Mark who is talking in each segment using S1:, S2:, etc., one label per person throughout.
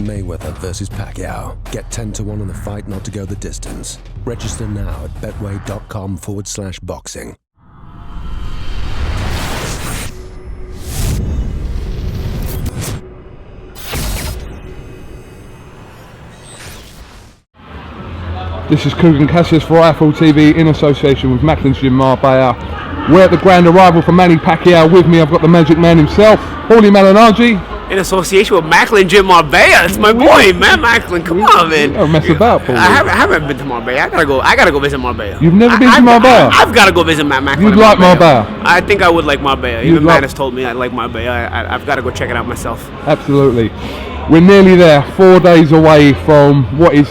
S1: Mayweather versus Pacquiao. Get 10-1 on the fight not to go the distance. Register now at betway.com/boxing.
S2: This is KUGAN CASSIUS for iFull TV in association with Macklin's Gym Marbella. We're at the grand arrival for Manny Pacquiao. With me I've got the Magic Man himself, PAULIE MALIGNAGGI.
S3: In association with Macklin's Gym Marbella. It's my boy, man. Macklin, come on, man.
S2: Don't mess about, Paulie.
S3: I haven't been to Marbella. I gotta go visit Marbella.
S2: You've never been to Marbella?
S3: I've gotta go visit Macklin.
S2: You'd like Marbella?
S3: I think I would like Marbella. Even Matt has told me I like Marbella. I've gotta go check it out myself.
S2: Absolutely. We're nearly there, 4 days away from what is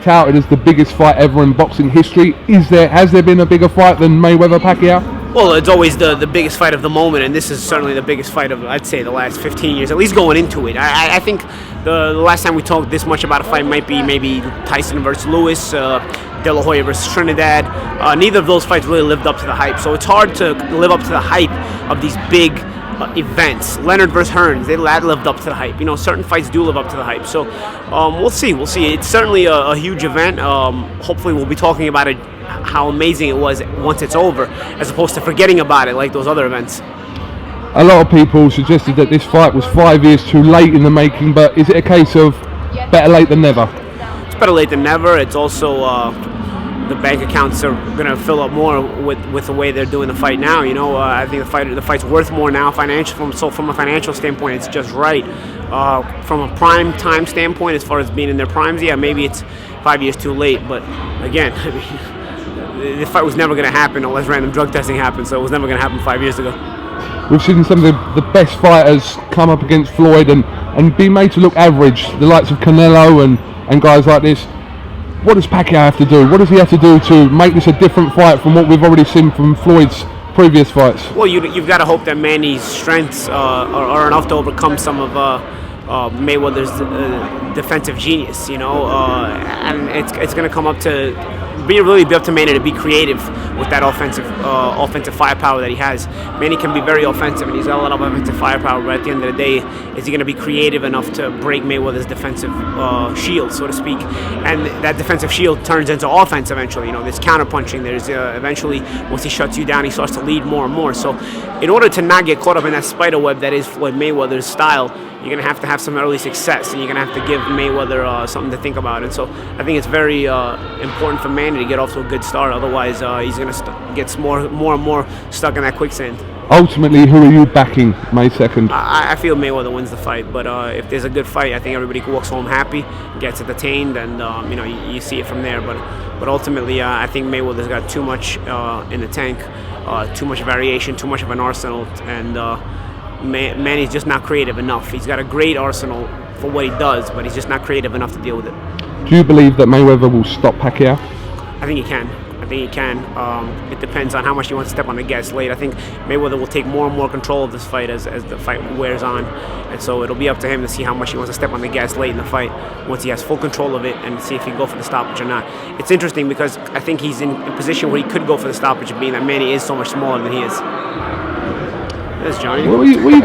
S2: touted as the biggest fight ever in boxing history. Has there been a bigger fight than Mayweather-Pacquiao?
S3: Well, it's always the biggest fight of the moment, and this is certainly the biggest fight of, I'd say, the last 15 years, at least going into it. I think the last time we talked this much about a fight might be maybe Tyson versus Lewis, De La Hoya versus Trinidad. Neither of those fights really lived up to the hype, so it's hard to live up to the hype of these big events. Leonard versus Hearns, that lived up to the hype. You know, certain fights do live up to the hype. So we'll see. It's certainly a huge event. Hopefully we'll be talking about it, how amazing it was once it's over, as opposed to forgetting about it like those other events.
S2: A lot of people suggested that this fight was 5 years too late in the making, but is it a case of better late than never?
S3: It's better late than never. It's also the bank accounts are going to fill up more with the way they're doing the fight now. You know, I think the fight's worth more now financially. So from a financial standpoint, it's just right. From a prime time standpoint, as far as being in their primes, yeah, maybe it's 5 years too late. But again, I mean, the fight was never going to happen unless random drug testing happened. So it was never going to happen 5 years ago.
S2: We've seen some of the best fighters come up against Floyd and be made to look average. The likes of Canelo and guys like this. What does Pacquiao have to do? What does he have to do to make this a different fight from what we've already seen from Floyd's previous fights? Well,
S3: you've got to hope that Manny's strengths are enough to overcome some of Mayweather's defensive genius, you know, and it's going to come up to be up to Manny to be creative with that offensive firepower that he has. Manny can be very offensive, and he's got a lot of offensive firepower, but at the end of the day, is he going to be creative enough to break Mayweather's defensive shield, so to speak? And that defensive shield turns into offense eventually. You know, there's counterpunching. There's eventually, once he shuts you down, he starts to lead more and more. So in order to not get caught up in that spider web that is Floyd Mayweather's style, you're going to have some early success, and you're going to have to give Mayweather something to think about. And so I think it's very important for Manny to get off to a good start. Otherwise, he's going to get more and more stuck in that quicksand.
S2: Ultimately, who are you backing May 2nd?
S3: I feel Mayweather wins the fight, but if there's a good fight, I think everybody walks home happy, gets entertained, and you know, you see it from there. But ultimately, I think Mayweather's got too much in the tank, too much variation, too much of an arsenal, and Manny's just not creative enough. He's got a great arsenal for what he does, but he's just not creative enough to deal with it.
S2: Do you believe that Mayweather will stop Pacquiao?
S3: I think he can. It depends on how much he wants to step on the gas late. I think Mayweather will take more and more control of this fight as the fight wears on, and so it'll be up to him to see how much he wants to step on the gas late in the fight once he has full control of it, and see if he can go for the stoppage or not. It's interesting because I think he's in a position where he could go for the stoppage, being that Manny is so much smaller than he is. There's Johnny.
S2: What are you doing?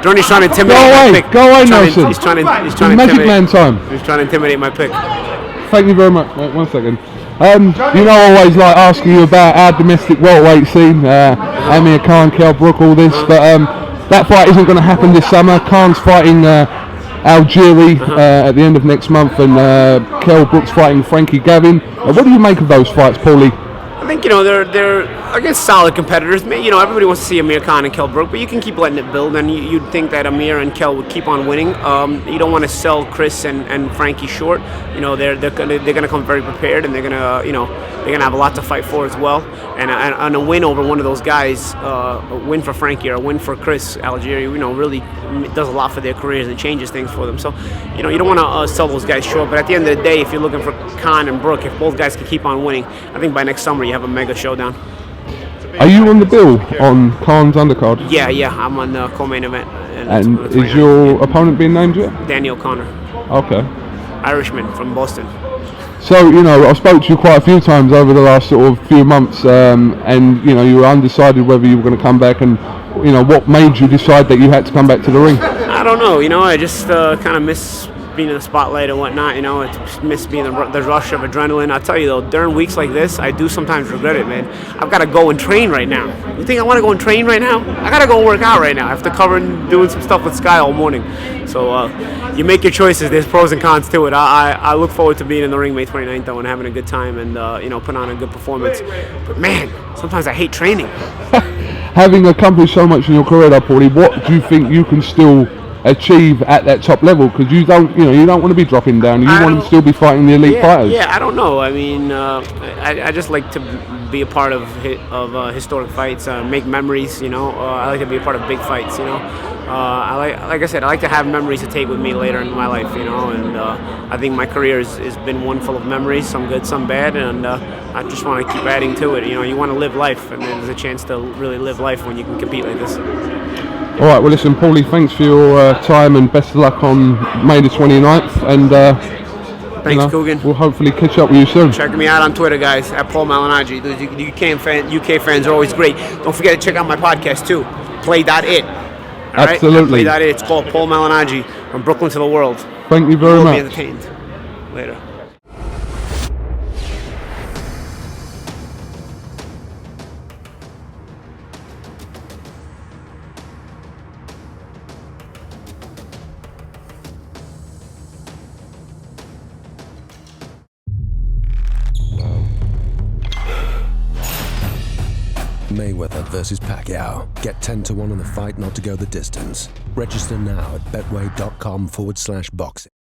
S3: Johnny's trying to intimidate my pick.
S2: Go away, Nelson.
S3: He's trying to
S2: Magic Man time.
S3: He's trying to intimidate my pick.
S2: Thank you very much, mate. 1 second. You know, I always like asking you about our domestic welterweight scene, Amir Khan, Kell Brook, all this, but that fight isn't going to happen this summer. Khan's fighting Algieri at the end of next month, and Kell Brook's fighting Frankie Gavin. What do you make of those fights, Paulie?
S3: I think, you know, they're against solid competitors. You know, everybody wants to see Amir Khan and Kell Brook, but you can keep letting it build, and you'd think that Amir and Kell would keep on winning. You don't want to sell Chris and Frankie short. You know, they're gonna come very prepared, and they're gonna have a lot to fight for as well. And a win over one of those guys, a win for Frankie or a win for Chris Algieri, you know, really does a lot for their careers and changes things for them. So, you know, you don't want to sell those guys short. But at the end of the day, if you're looking for Khan and Brook, if both guys can keep on winning, I think by next summer you have a mega showdown.
S2: Are you on the bill on Khan's undercard?
S3: Yeah, I'm on the co-main event.
S2: And is your opponent being named yet?
S3: Daniel Connor.
S2: Okay.
S3: Irishman from Boston.
S2: So, you know, I've spoke to you quite a few times over the last sort of few months, and, you know, you were undecided whether you were going to come back, and, you know, what made you decide that you had to come back to the ring?
S3: don't know. You know, I just kind of miss being in the spotlight and whatnot. You know, I just miss being the rush of adrenaline. I'll tell you though, during weeks like this, I do sometimes regret it, man. I've got to go and train right now. You think I want to go and train right now? I got to go and work out right now. I have to cover and doing some stuff with Sky all morning. So you make your choices. There's pros and cons to it. I look forward to being in the ring May 29th though and having a good time and you know, putting on a good performance. But man, sometimes I hate training.
S2: Having accomplished so much in your career, Paulie, what do you think you can still achieve at that top level? Because you don't want to be dropping down. You want to still be fighting the elite fighters.
S3: Yeah, I don't know. I mean, I just like to be a part of historic fights, make memories. You know, I like to be a part of big fights. You know, like I said, I like to have memories to take with me later in my life. You know, and I think my career has been one full of memories, some good, some bad, and I just want to keep adding to it. You know, you want to live life, and there's a chance to really live life when you can compete like this.
S2: All right, well listen, Paulie, thanks for your time and best of luck on May the 29th. And
S3: thanks, Kugan.
S2: We'll hopefully catch up with you soon.
S3: Check me out on Twitter, guys, at Paul Malignaggi. The UK fans are always great. Don't forget to check out my podcast too, Play.it. All
S2: Absolutely.
S3: Right? Play.it. It's called Paul Malignaggi, from Brooklyn to the world.
S2: Thank you very much.
S3: Be entertained. Later.
S1: Mayweather versus Pacquiao. Get 10-1 on the fight not to go the distance. Register now at betway.com/boxing.